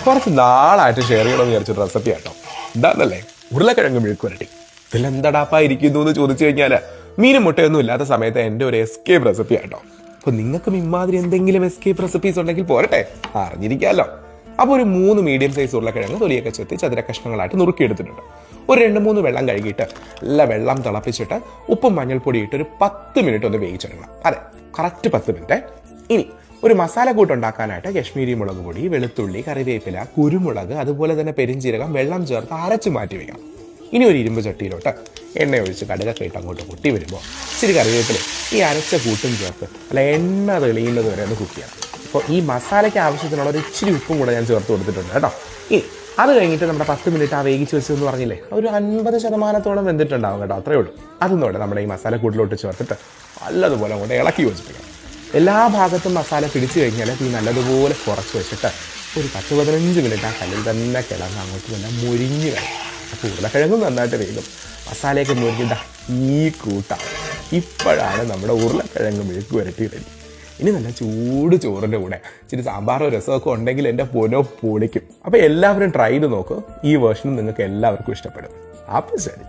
കുറച്ച് നാളായിട്ട് ഷെയർ ചെയ്യണമെന്ന് വിചാരിച്ച റെസിപ്പി കേട്ടോ. എന്താണെന്നല്ലേ, ഉരുളക്കിഴങ്ങ് മെഴുക്കുവരട്ടി. ഇതിലെന്തടാപ്പാ ഇരിക്കുന്നു എന്ന് ചോദിച്ചു കഴിഞ്ഞാൽ മീനും മുട്ടയൊന്നും ഇല്ലാത്ത സമയത്ത് എൻ്റെ ഒരു എസ്കേപ്പ് റെസിപ്പി ആട്ടോ. അപ്പോൾ നിങ്ങൾക്കും ഇമാതിരി എന്തെങ്കിലും എസ്കേപ്പ് റെസിപ്പീസ് ഉണ്ടെങ്കിൽ പോരട്ടെ, അറിഞ്ഞിരിക്കാമല്ലോ. അപ്പോൾ ഒരു 3 മീഡിയം സൈസ് ഉരുളക്കിഴങ്ങ് തൊലിയൊക്കെ ചെത്തി ചതുര കഷ്ണങ്ങളായിട്ട് നുറുക്കിയെടുത്തിട്ടുണ്ട്. ഒരു 2-3 വെള്ളം കഴുകിയിട്ട് നല്ല വെള്ളം തിളപ്പിച്ചിട്ട് ഉപ്പും മഞ്ഞൾപ്പൊടി ഇട്ട് ഒരു 10 മിനിറ്റ് ഒന്ന് വേവിച്ചെടുക്കണം. അതെ, കറക്റ്റ് 10 മിനിറ്റ്. ഇനി ഒരു മസാല കൂട്ടുണ്ടാക്കാനായിട്ട് കശ്മീരി മുളക് പൊടി, വെളുത്തുള്ളി, കറിവേപ്പില, കുരുമുളക്, അതുപോലെ തന്നെ പെരിഞ്ചീരകം വെള്ളം ചേർത്ത് അരച്ച് മാറ്റി വയ്ക്കണം. ഇനി ഒരു ഇരുമ്പ് ചട്ടിയിലോട്ട് എണ്ണ ഒഴിച്ച് കടുകൊക്കെ ഇട്ട് അങ്ങോട്ട് പൊട്ടി വരുമ്പോൾ ഇച്ചിരി കറിവേപ്പില ഈ അരച്ച കൂട്ടും ചേർത്ത് അല്ല എണ്ണ തെളിയുന്നത് വരെ ഒന്ന് കുക്ക് ചെയ്യണം. അപ്പോൾ ഈ മസാലയ്ക്ക് ആവശ്യത്തിനുള്ള ഒരു ഇച്ചിരി ഉപ്പും കൂടെ ഞാൻ ചേർത്ത് കൊടുത്തിട്ടുണ്ട് കേട്ടോ. ഇനി അത് കഴിഞ്ഞിട്ട് നമ്മുടെ 10 മിനിറ്റ് ആ വേവിച്ച് വെച്ചതെന്ന് പറഞ്ഞില്ലേ, ഒരു 50% വെന്തിട്ടുണ്ടാവും കേട്ടോ. അത്രയേ ഉള്ളൂ. അതൊന്നുകൂടെ നമ്മുടെ ഈ മസാല കൂട്ടിലോട്ട് ചേർത്തിട്ട് നല്ലതുപോലെ അങ്ങോട്ട് ഇളക്കി യോജിപ്പിക്കണം. എല്ലാ ഭാഗത്തും മസാല പിടിച്ചു കഴിഞ്ഞാൽ തീ നല്ലതുപോലെ കുറച്ച് വെച്ചിട്ട് ഒരു 10-15 മിനിറ്റ് ആ കല്ലിൽ തന്നെ കിടന്ന് അങ്ങോട്ട് തന്നെ മുരിഞ്ഞ് വരും. അപ്പോൾ ഉരുളക്കിഴങ്ങും നന്നായിട്ട് വേഗം മസാലയൊക്കെ മുരിഞ്ഞിട്ട ഈ കൂട്ടാണ്. ഇപ്പോഴാണ് നമ്മുടെ ഉരുളക്കിഴങ്ങ് മെഴുക്ക് വരട്ടി റെഡി. ഇനി നല്ല ചൂട് ചോറിൻ്റെ കൂടെ ഇച്ചിരി സാമ്പാറോ രസമൊക്കെ ഉണ്ടെങ്കിൽ എൻ്റെ പൊനോ പൊളിക്കും. അപ്പോൾ എല്ലാവരും ട്രൈ ചെയ്ത് നോക്കൂ. ഈ വേർഷനും നിങ്ങൾക്ക് എല്ലാവർക്കും ഇഷ്ടപ്പെടും. അപ്പോൾ ശരി.